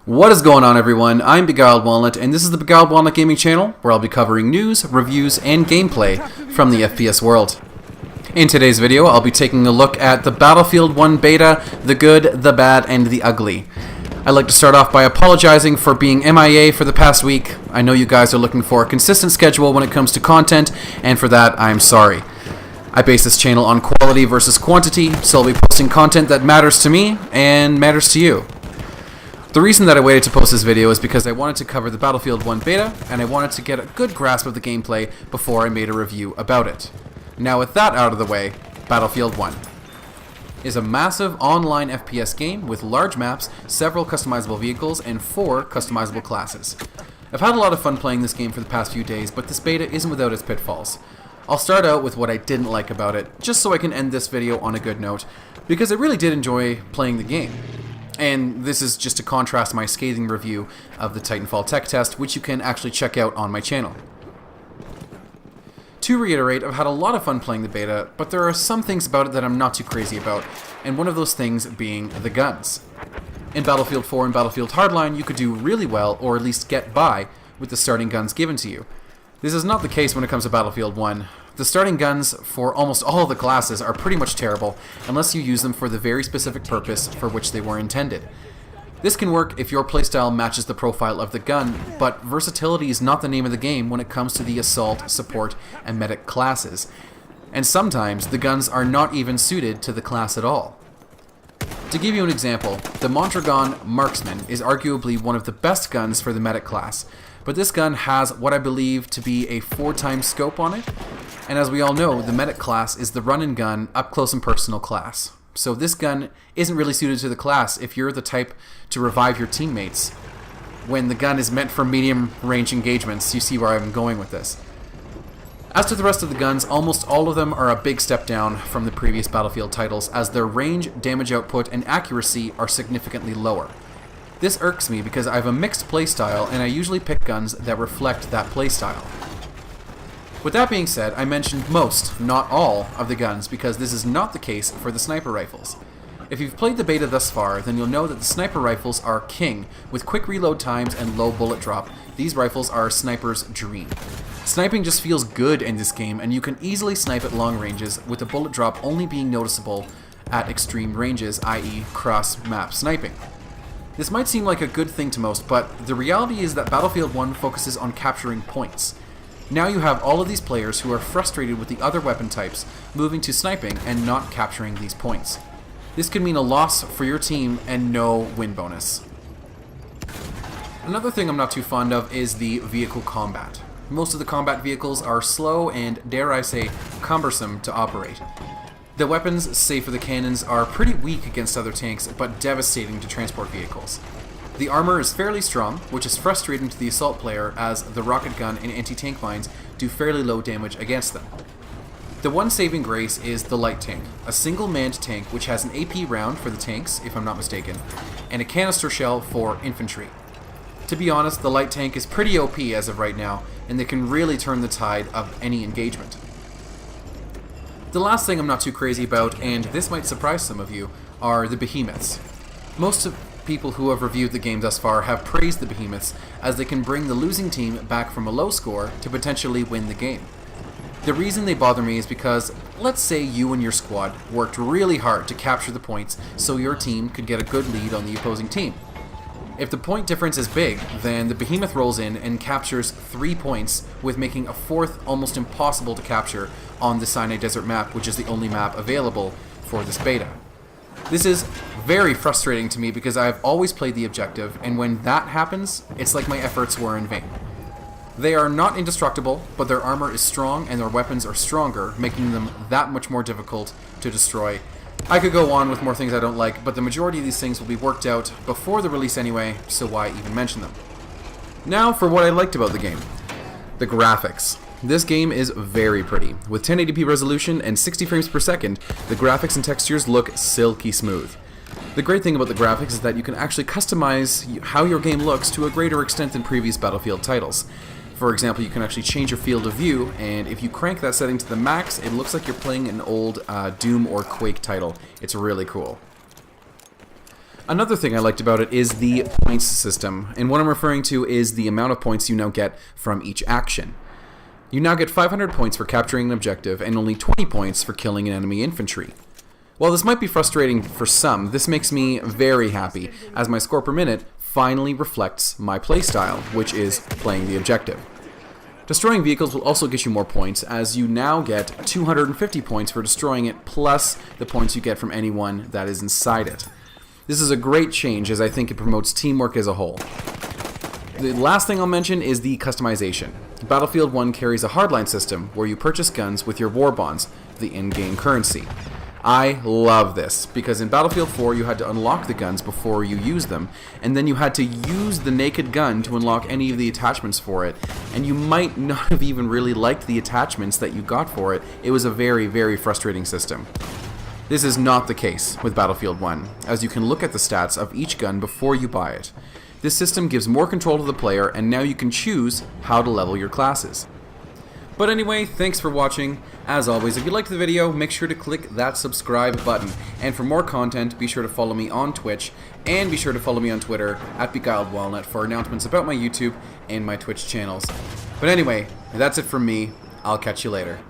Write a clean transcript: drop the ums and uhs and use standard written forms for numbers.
What is going on, everyone? I'm Beguiled Walnut, and this is the Beguiled Walnut Gaming channel, where I'll be covering news, reviews, and gameplay from the FPS world. In today's video, I'll be taking a look at the Battlefield 1 beta, the good, the bad, and the ugly. I'd like to start off by apologizing for being MIA for the past week. I know you guys are looking for a consistent schedule when it comes to content, and for that, I'm sorry. I base this channel on quality versus quantity, so I'll be posting content that matters to me and matters to you. The reason that I waited to post this video is because I wanted to cover the Battlefield 1 beta, and I wanted to get a good grasp of the gameplay before I made a review about it. Now with that out of the way, Battlefield 1 is a massive online FPS game with large maps, several customizable vehicles, and 4 customizable classes. I've had a lot of fun playing this game for the past few days, but this beta isn't without its pitfalls. I'll start out with what I didn't like about it, just so I can end this video on a good note, because I really did enjoy playing the game. And this is just to contrast my scathing review of the Titanfall tech test, which you can actually check out on my channel. To reiterate, I've had a lot of fun playing the beta, but there are some things about it that I'm not too crazy about, and one of those things being the guns. In Battlefield 4 and Battlefield Hardline, you could do really well, or at least get by, with the starting guns given to you. This is not the case when it comes to Battlefield 1. The starting guns for almost all of the classes are pretty much terrible, unless you use them for the very specific purpose for which they were intended. This can work if your playstyle matches the profile of the gun, but versatility is not the name of the game when it comes to the assault, support, and medic classes. And sometimes the guns are not even suited to the class at all. To give you an example, the Mondragon Marksman is arguably one of the best guns for the medic class, but this gun has what I believe to be a 4x scope on it, and as we all know, the medic class is the run-and-gun, up-close-and-personal class. So this gun isn't really suited to the class if you're the type to revive your teammates when the gun is meant for medium-range engagements. You see where I'm going with this. As to the rest of the guns, almost all of them are a big step down from the previous Battlefield titles, as their range, damage output, and accuracy are significantly lower. This irks me because I have a mixed playstyle, and I usually pick guns that reflect that playstyle. With that being said, I mentioned most, not all, of the guns because this is not the case for the sniper rifles. If you've played the beta thus far, then you'll know that the sniper rifles are king. With quick reload times and low bullet drop, these rifles are a sniper's dream. Sniping just feels good in this game, and you can easily snipe at long ranges, with the bullet drop only being noticeable at extreme ranges, i.e. cross-map sniping. This might seem like a good thing to most, but the reality is that Battlefield 1 focuses on capturing points. Now you have all of these players who are frustrated with the other weapon types moving to sniping and not capturing these points. This could mean a loss for your team and no win bonus. Another thing I'm not too fond of is the vehicle combat. Most of the combat vehicles are slow and, dare I say, cumbersome to operate. The weapons, save for the cannons, are pretty weak against other tanks, but devastating to transport vehicles. The armor is fairly strong, which is frustrating to the assault player as the rocket gun and anti-tank mines do fairly low damage against them. The one saving grace is the light tank, a single manned tank which has an AP round for the tanks, if I'm not mistaken, and a canister shell for infantry. To be honest, the light tank is pretty OP as of right now, and they can really turn the tide of any engagement. The last thing I'm not too crazy about, and this might surprise some of you, are the Behemoths. Most of people who have reviewed the game thus far have praised the Behemoths, as they can bring the losing team back from a low score to potentially win the game. The reason they bother me is because, let's say you and your squad worked really hard to capture the points so your team could get a good lead on the opposing team. If the point difference is big, then the Behemoth rolls in and captures 3 points, with making a 4th almost impossible to capture on the Sinai Desert map, which is the only map available for this beta. This is very frustrating to me because I've always played the objective, and when that happens, it's like my efforts were in vain. They are not indestructible, but their armor is strong and their weapons are stronger, making them that much more difficult to destroy. I could go on with more things I don't like, but the majority of these things will be worked out before the release anyway, so why even mention them? Now for what I liked about the game. The graphics. This game is very pretty. With 1080p resolution and 60 frames per second, the graphics and textures look silky smooth. The great thing about the graphics is that you can actually customize how your game looks to a greater extent than previous Battlefield titles. For example, you can actually change your field of view, and if you crank that setting to the max, it looks like you're playing an old Doom or Quake title. It's really cool. Another thing I liked about it is the points system, and what I'm referring to is the amount of points you now get from each action. You now get 500 points for capturing an objective and only 20 points for killing an enemy infantry. While this might be frustrating for some, this makes me very happy, as my score per minute finally reflects my playstyle, which is playing the objective. Destroying vehicles will also get you more points, as you now get 250 points for destroying it, plus the points you get from anyone that is inside it. This is a great change, as I think it promotes teamwork as a whole. The last thing I'll mention is the customization. Battlefield 1 carries a hardline system where you purchase guns with your war bonds, the in-game currency. I love this, because in Battlefield 4 you had to unlock the guns before you use them, and then you had to use the naked gun to unlock any of the attachments for it, and you might not have even really liked the attachments that you got for it. It was a very, very frustrating system. This is not the case with Battlefield 1, as you can look at the stats of each gun before you buy it. This system gives more control to the player, and now you can choose how to level your classes. But anyway, thanks for watching. As always, if you liked the video, make sure to click that subscribe button. And for more content, be sure to follow me on Twitch, and be sure to follow me on Twitter @BeguiledWalnut for announcements about my YouTube and my Twitch channels. But anyway, that's it from me. I'll catch you later.